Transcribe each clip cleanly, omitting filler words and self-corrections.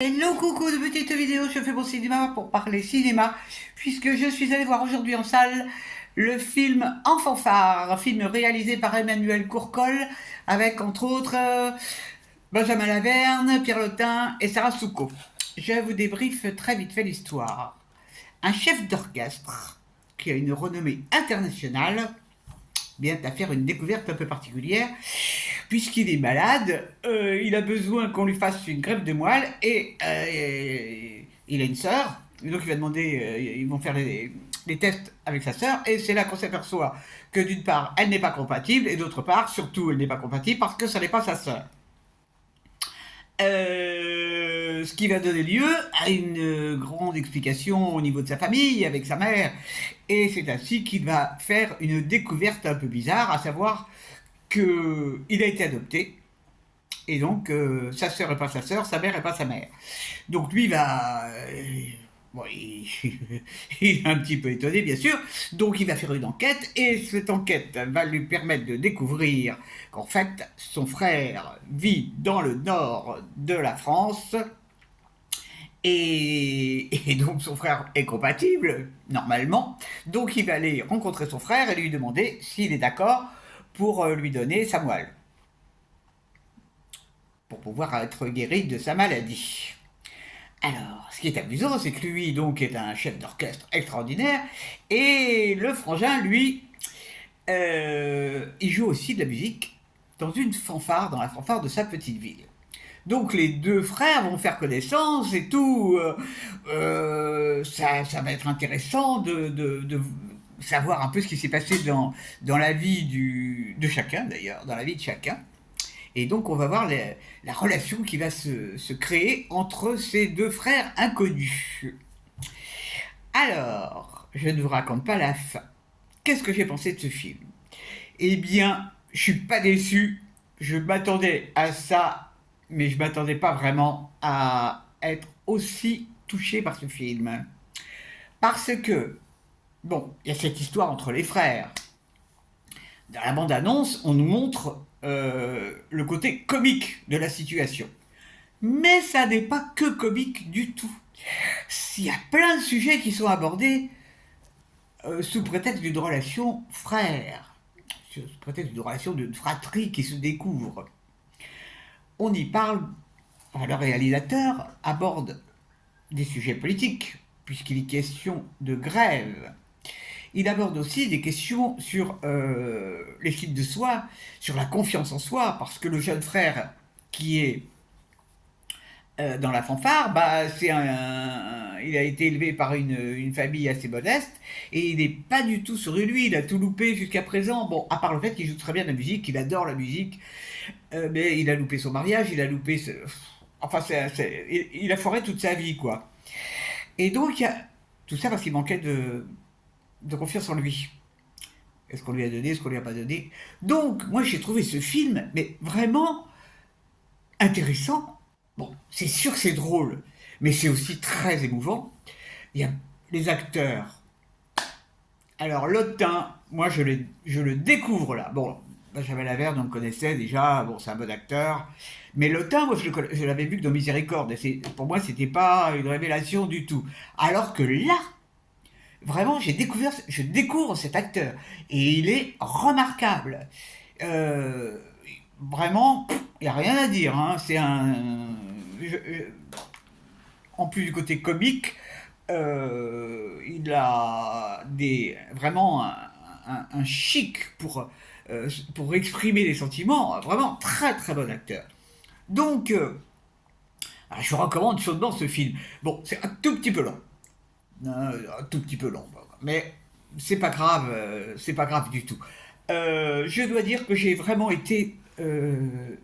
Hello coucou de petite vidéo, je fais mon cinéma pour parler cinéma, puisque je suis allée voir aujourd'hui en salle le film En fanfare, un film réalisé par Emmanuel Courcol, avec entre autres Benjamin Laverne, Pierre Lotin et Sarah Souco. Je vous débriefe très vite fait l'histoire. Un chef d'orchestre qui a une renommée internationale vient à faire une découverte un peu particulière, puisqu'il est malade, il a besoin qu'on lui fasse une greffe de moelle et il a une sœur, donc il va demander, ils vont faire les tests avec sa sœur et c'est là qu'on s'aperçoit que d'une part elle n'est pas compatible et d'autre part surtout elle n'est pas compatible parce que ça n'est pas sa sœur. Ce qui va donner lieu à une grande explication au niveau de sa famille, avec sa mère. Et c'est ainsi qu'il va faire une découverte un peu bizarre, à savoir qu'il a été adopté. Et donc, sa sœur n'est pas sa sœur, sa mère n'est pas sa mère. Donc lui va... bon, il est un petit peu étonné, bien sûr. Donc il va faire une enquête, et cette enquête va lui permettre de découvrir qu'en fait, son frère vit dans le nord de la France, et donc son frère est compatible, normalement. Donc il va aller rencontrer son frère et lui demander s'il est d'accord pour lui donner sa moelle, pour pouvoir être guéri de sa maladie. Alors, ce qui est amusant, c'est que lui, donc, est un chef d'orchestre extraordinaire, et le frangin, lui, il joue aussi de la musique dans une fanfare, dans la fanfare de sa petite ville. Donc les deux frères vont faire connaissance et tout. Ça va être intéressant de savoir un peu ce qui s'est passé dans la vie de chacun, d'ailleurs, dans la vie de chacun. Et donc on va voir la relation qui va se créer entre ces deux frères inconnus. Alors, je ne vous raconte pas la fin. Qu'est-ce que j'ai pensé de ce film? Eh bien, je suis pas déçu. Je m'attendais à ça, mais je m'attendais pas vraiment à être aussi touché par ce film. Parce que, bon, il y a cette histoire entre les frères. Dans la bande-annonce, on nous montre le côté comique de la situation. Mais ça n'est pas que comique du tout. Il y a plein de sujets qui sont abordés sous prétexte d'une relation frère, sous prétexte d'une relation de fratrie qui se découvre. On y parle, le réalisateur aborde des sujets politiques, puisqu'il est question de grève. Il aborde aussi des questions sur l'estime de soi, sur la confiance en soi, parce que le jeune frère qui est dans la fanfare, il a été élevé par une famille assez modeste et il n'est pas du tout sur lui, il a tout loupé jusqu'à présent. Bon, à part le fait qu'il joue très bien la musique, qu'il adore la musique, mais il a loupé son mariage, il a loupé... Enfin, il a foiré toute sa vie, quoi. Et donc, tout ça parce qu'il manquait de confiance en lui. Est-ce qu'on lui a donné, est-ce qu'on lui a pas donné? Donc, moi, j'ai trouvé ce film, mais vraiment intéressant. Bon, c'est sûr que c'est drôle, mais c'est aussi très émouvant. Il y a les acteurs. Alors, Lotin, moi, je le découvre là. Bon, Benjamin Laverne, on le connaissait déjà, bon, c'est un bon acteur. Mais Lotin, moi, je l'avais vu que dans Miséricorde. Et pour moi, c'était pas une révélation du tout. Alors que là, vraiment, je découvre cet acteur. Et il est remarquable. Euh, Vraiment, il n'y a rien à dire. Hein. C'est un. En plus du côté comique, il a vraiment un chic pour exprimer les sentiments. Vraiment très très bon acteur. Donc, je vous recommande chaudement ce film. Bon, c'est un tout petit peu long. Un tout petit peu long. Mais c'est pas grave du tout. Je dois dire que j'ai vraiment été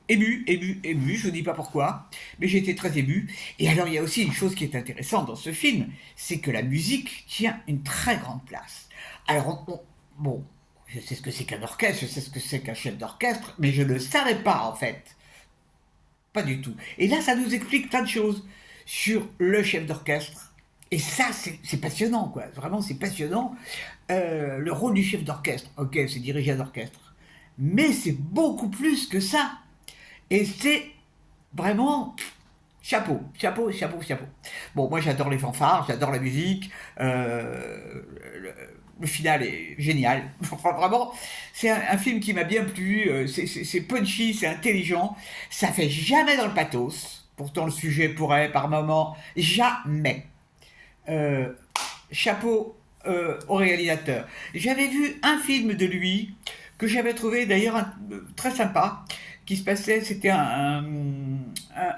ému, je ne dis pas pourquoi, mais j'ai été très ému. Et alors il y a aussi une chose qui est intéressante dans ce film, c'est que la musique tient une très grande place. Alors, bon, je sais ce que c'est qu'un orchestre, je sais ce que c'est qu'un chef d'orchestre, mais je ne le savais pas en fait. Pas du tout. Et là, ça nous explique plein de choses sur le chef d'orchestre. Et ça, c'est passionnant, quoi. Vraiment, c'est passionnant. Le rôle du chef d'orchestre, ok, c'est diriger un orchestre. Mais c'est beaucoup plus que ça. Et c'est vraiment Chapeau, chapeau, chapeau, chapeau. Bon, moi j'adore les fanfares, j'adore la musique. Le final est génial. Enfin, vraiment, c'est un film qui m'a bien plu. C'est punchy, c'est intelligent. Ça fait jamais dans le pathos. Pourtant, le sujet pourrait, par moment, jamais. Euh, Chapeau au réalisateur. J'avais vu un film de lui que j'avais trouvé d'ailleurs très sympa, qui se passait, c'était un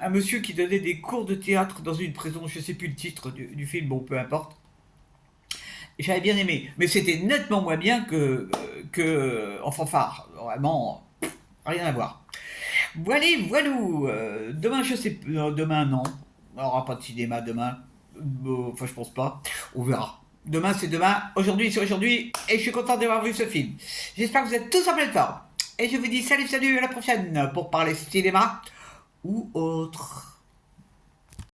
monsieur qui donnait des cours de théâtre dans une prison, je ne sais plus le titre du film, bon peu importe. J'avais bien aimé, mais c'était nettement moins bien que en fanfare, vraiment rien à voir. Voilà, voilà. Demain, je sais plus. Non, demain, non. On n'aura pas de cinéma demain. Enfin, je pense pas. On verra. Demain, c'est demain. Aujourd'hui, c'est aujourd'hui. Et je suis content d'avoir vu ce film. J'espère que vous êtes tous en pleine forme. Et je vous dis salut, salut, à la prochaine pour parler cinéma ou autre.